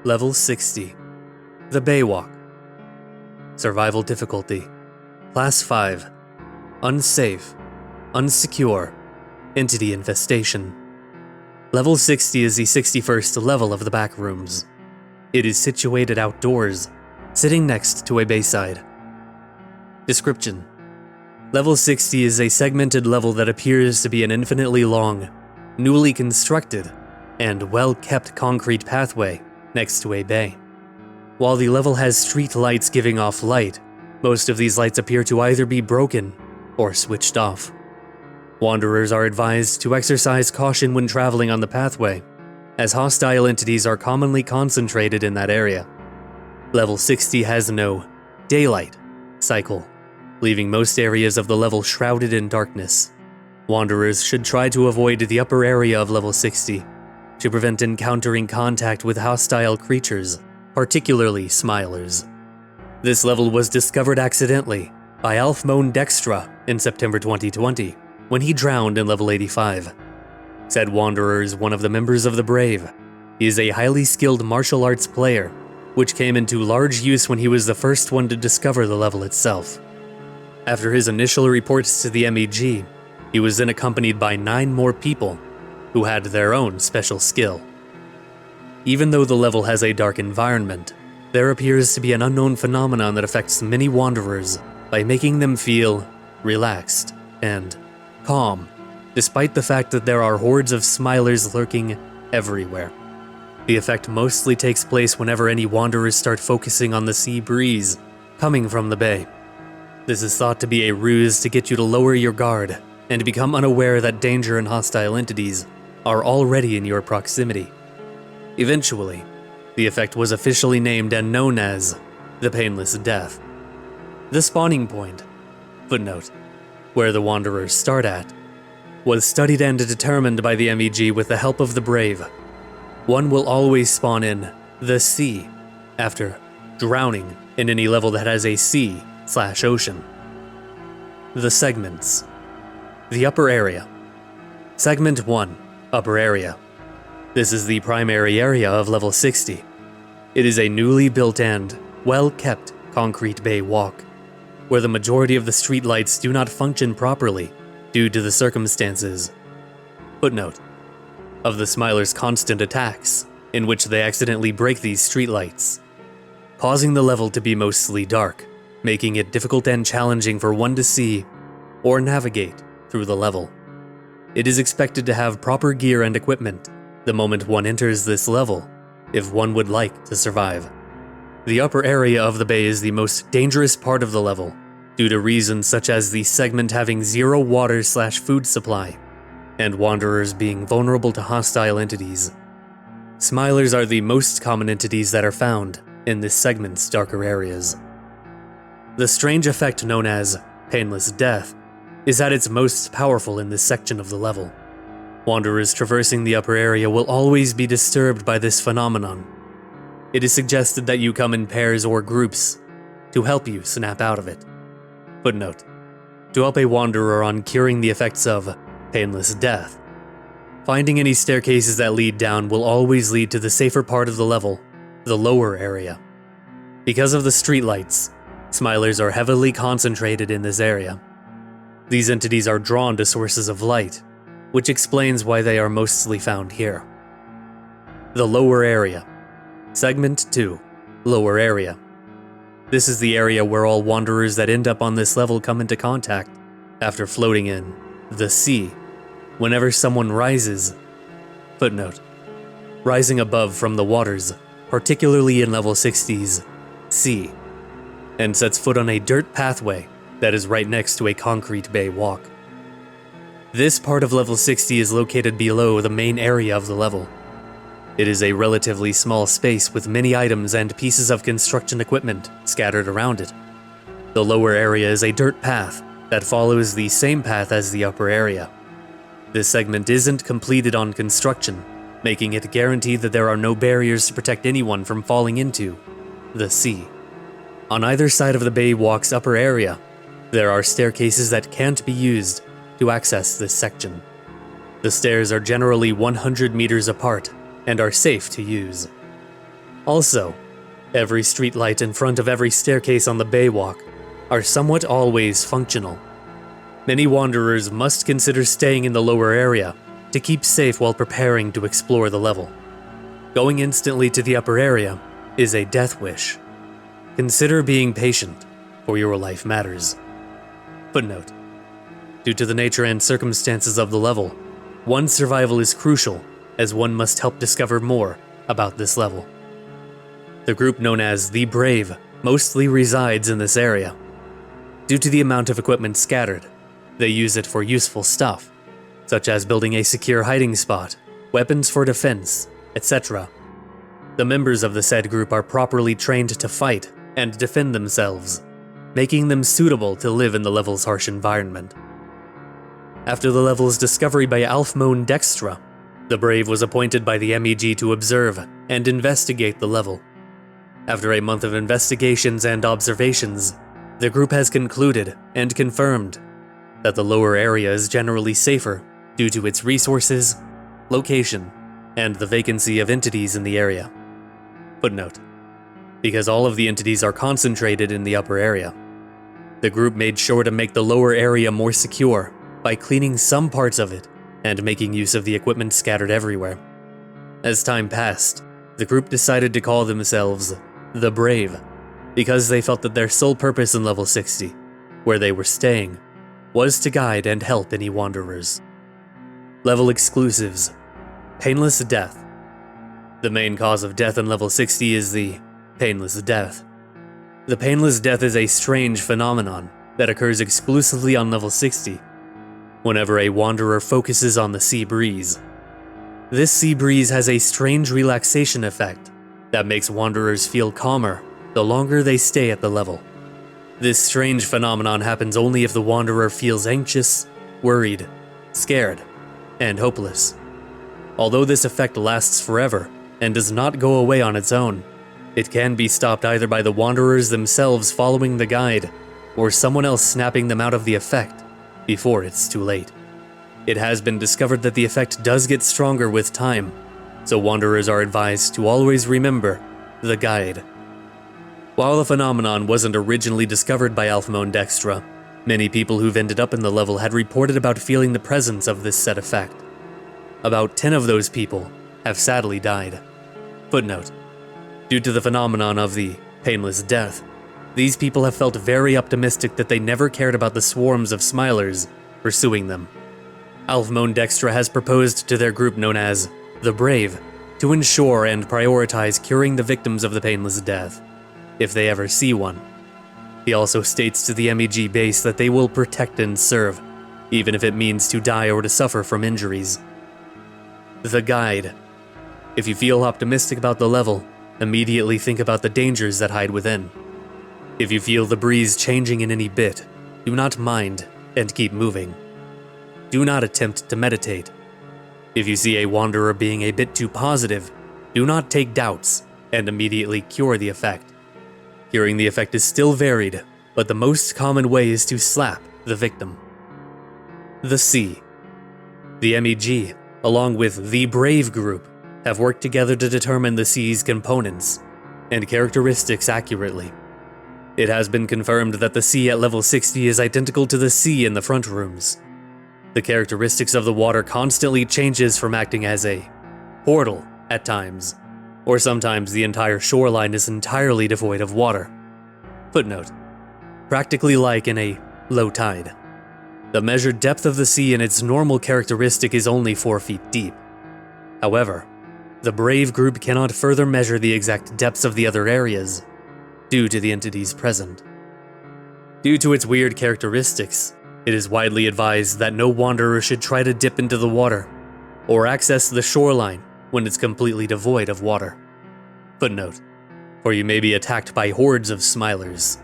Level 60. The Baywalk. Survival difficulty. Class 5. Unsafe. Unsecure. Entity infestation. Level 60 is the 61st level of the Backrooms. It is situated outdoors, sitting next to a bayside. Description. Level 60 is a segmented level that appears to be an infinitely long, newly constructed, and well-kept concrete pathway next to a bay. While the level has street lights giving off light, most of these lights appear to either be broken or switched off. Wanderers are advised to exercise caution when traveling on the pathway, as hostile entities are commonly concentrated in that area. Level 60 has no daylight cycle, leaving most areas of the level shrouded in darkness. Wanderers should try to avoid the upper area of level 60 to prevent encountering contact with hostile creatures, particularly smilers. This level was discovered accidentally by Alfmone Dextra in September 2020, when he drowned in level 85. Said wanderer is one of the members of the Brave. He is a highly skilled martial arts player, which came into large use when he was the first one to discover the level itself. After his initial reports to the MEG, he was then accompanied by 9 more people who had their own special skill. Even though the level has a dark environment, there appears to be an unknown phenomenon that affects many wanderers by making them feel relaxed and calm, despite the fact that there are hordes of smilers lurking everywhere. The effect mostly takes place whenever any wanderers start focusing on the sea breeze coming from the bay. This is thought to be a ruse to get you to lower your guard and become unaware that danger and hostile entities are already in your proximity. Eventually, the effect was officially named and known as the Painless Death. The spawning point, footnote, where the wanderers start at, was studied and determined by the MEG with the help of the Brave. One will always spawn in the sea after drowning in any level that has a sea/ocean. The segments. The upper area. Segment 1, upper area. This is the primary area of level 60. It is a newly built and well-kept concrete bay walk, where the majority of the streetlights do not function properly due to the circumstances. Footnote. Of the Smiler's constant attacks, in which they accidentally break these streetlights, causing the level to be mostly dark, making it difficult and challenging for one to see or navigate through the level. It is expected to have proper gear and equipment the moment one enters this level, if one would like to survive. The upper area of the bay is the most dangerous part of the level, due to reasons such as the segment having zero water/food supply, and wanderers being vulnerable to hostile entities. Smilers are the most common entities that are found in this segment's darker areas. The strange effect known as Painless Death is at its most powerful in this section of the level. Wanderers traversing the upper area will always be disturbed by this phenomenon. It is suggested that you come in pairs or groups to help you snap out of it. Footnote. To help a wanderer on curing the effects of Painless Death, finding any staircases that lead down will always lead to the safer part of the level, the lower area. Because of the streetlights, smilers are heavily concentrated in this area. These entities are drawn to sources of light, which explains why they are mostly found here. The lower area. Segment 2, lower area. This is the area where all wanderers that end up on this level come into contact after floating in the sea whenever someone rises. Footnote. Rising above from the waters, particularly in level 60's sea, and sets foot on a dirt pathway that is right next to a concrete bay walk. This part of level 60 is located below the main area of the level. It is a relatively small space with many items and pieces of construction equipment scattered around it. The lower area is a dirt path that follows the same path as the upper area. This segment isn't completed on construction, making it guaranteed that there are no barriers to protect anyone from falling into the sea. On either side of the Baywalk's upper area, there are staircases that can't be used to access this section. The stairs are generally 100 meters apart and are safe to use. Also, every streetlight in front of every staircase on the Baywalk are somewhat always functional. Many wanderers must consider staying in the lower area to keep safe while preparing to explore the level. Going instantly to the upper area is a death wish. Consider being patient, for your life matters. Footnote: due to the nature and circumstances of the level, one's survival is crucial, as one must help discover more about this level. The group known as the Brave mostly resides in this area. Due to the amount of equipment scattered, they use it for useful stuff, such as building a secure hiding spot, weapons for defense, etc. The members of the said group are properly trained to fight and defend themselves, making them suitable to live in the level's harsh environment. After the level's discovery by Alfmone Dextra, the Brave was appointed by the MEG to observe and investigate the level. After a month of investigations and observations, the group has concluded and confirmed that the lower area is generally safer due to its resources, location, and the vacancy of entities in the area. Footnote: because all of the entities are concentrated in the upper area, the group made sure to make the lower area more secure by cleaning some parts of it and making use of the equipment scattered everywhere. As time passed, the group decided to call themselves the Brave because they felt that their sole purpose in level 60, where they were staying, was to guide and help any wanderers. Level exclusives: Painless Death. The main cause of death in level 60 is the Painless Death. The Painless Death is a strange phenomenon that occurs exclusively on level 60, whenever a wanderer focuses on the sea breeze. This sea breeze has a strange relaxation effect that makes wanderers feel calmer the longer they stay at the level. This strange phenomenon happens only if the wanderer feels anxious, worried, scared, and hopeless. Although this effect lasts forever and does not go away on its own, it can be stopped either by the wanderers themselves following the guide or someone else snapping them out of the effect before it's too late. It has been discovered that the effect does get stronger with time, so wanderers are advised to always remember the guide. While the phenomenon wasn't originally discovered by Alfmone Dextra, many people who've ended up in the level had reported about feeling the presence of this said effect. About 10 of those people have sadly died. Footnote: due to the phenomenon of the Painless Death, these people have felt very optimistic that they never cared about the swarms of smilers pursuing them. Alfmone Dextra has proposed to their group known as the Brave to ensure and prioritize curing the victims of the Painless Death, if they ever see one. He also states to the MEG base that they will protect and serve, even if it means to die or to suffer from injuries. The Guide. If you feel optimistic about the level, immediately think about the dangers that hide within. If you feel the breeze changing in any bit, do not mind and keep moving. Do not attempt to meditate. If you see a wanderer being a bit too positive, do not take doubts and immediately cure the effect. Curing the effect is still varied, but the most common way is to slap the victim. The Sea. The MEG, along with the Brave group, have worked together to determine the Sea's components and characteristics accurately. It has been confirmed that the Sea at level 60 is identical to the Sea in the front rooms. The characteristics of the water constantly changes from acting as a portal at times, or sometimes the entire shoreline is entirely devoid of water. Footnote: practically like in a low tide. The measured depth of the sea in its normal characteristic is only 4 feet deep. However, the Brave group cannot further measure the exact depths of the other areas, due to the entities present. Due to its weird characteristics, it is widely advised that no wanderer should try to dip into the water, or access the shoreline when it's completely devoid of water. Footnote: for you may be attacked by hordes of smilers.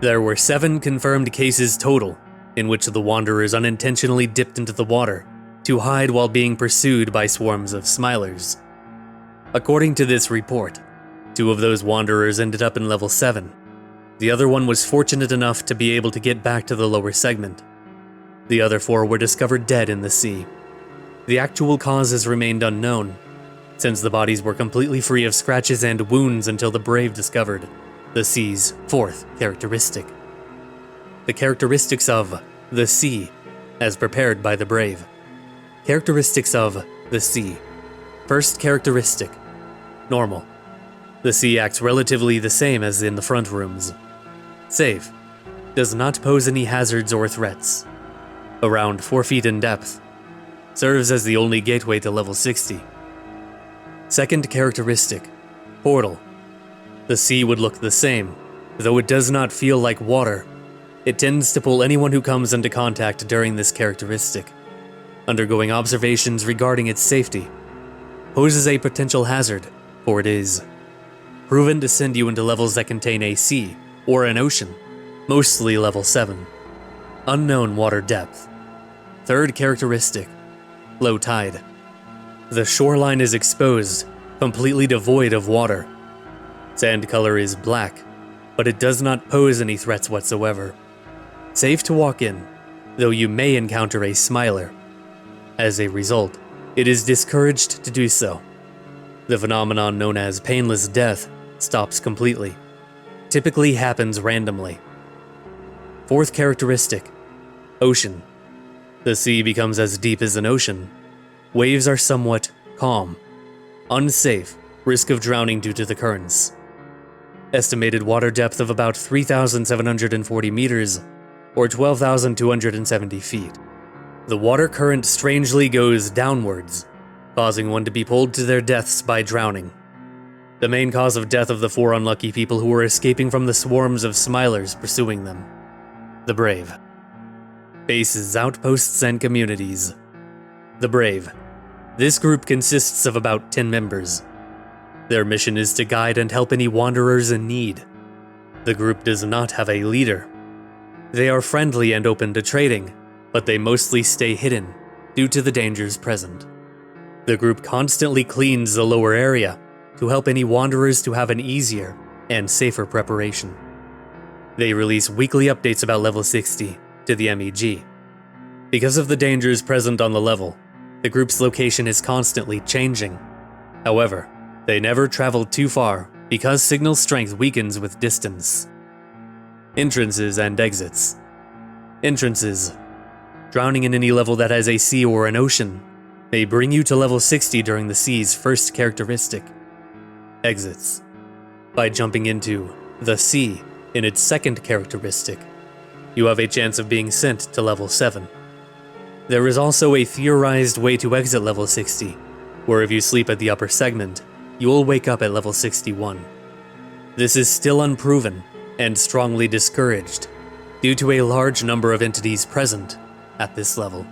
There were 7 confirmed cases total, in which the wanderers unintentionally dipped into the water to hide while being pursued by swarms of smilers. According to this report, 2 of those wanderers ended up in level 7. The other one was fortunate enough to be able to get back to the lower segment. The other 4 were discovered dead in the sea. The actual cause has remained unknown, since the bodies were completely free of scratches and wounds until the Brave discovered the Sea's fourth characteristic. The characteristics of the Sea, as prepared by the Brave. Characteristics of the Sea. First characteristic, normal. The Sea acts relatively the same as in the front rooms. Safe. Does not pose any hazards or threats. Around 4 feet in depth. Serves as the only gateway to level 60. Second characteristic, portal. The Sea would look the same, though it does not feel like water. It tends to pull anyone who comes into contact during this characteristic. Undergoing observations regarding its safety. Poses a potential hazard, for it is proven to send you into levels that contain a sea or an ocean, mostly level 7. Unknown water depth. Third characteristic, low tide. The shoreline is exposed, completely devoid of water. Sand color is black, but it does not pose any threats whatsoever. Safe to walk in, though you may encounter a smiler. As a result, it is discouraged to do so. The phenomenon known as painless death stops completely. Typically happens randomly. Fourth characteristic, ocean. The sea becomes as deep as an ocean. Waves are somewhat calm. Unsafe, risk of drowning due to the currents. Estimated water depth of about 3,740 meters, or 12,270 feet. The water current strangely goes downwards, causing one to be pulled to their deaths by drowning. The main cause of death of the 4 unlucky people who were escaping from the swarms of smilers pursuing them. The Brave. Bases, outposts, and communities. The Brave. This group consists of about 10 members. Their mission is to guide and help any wanderers in need. The group does not have a leader. They are friendly and open to trading, but they mostly stay hidden due to the dangers present. The group constantly cleans the lower area to help any wanderers to have an easier and safer preparation. They release weekly updates about level 60 to the MEG. Because of the dangers present on the level, the group's location is constantly changing. However, they never travel too far because signal strength weakens with distance. Entrances and exits. Entrances. Drowning in any level that has a sea or an ocean may bring you to level 60 during the sea's first characteristic. Exits. By jumping into the sea in its second characteristic, you have a chance of being sent to level 7. There is also a theorized way to exit level 60, where if you sleep at the upper segment, you will wake up at level 61. This is still unproven and strongly discouraged due to a large number of entities present at this level.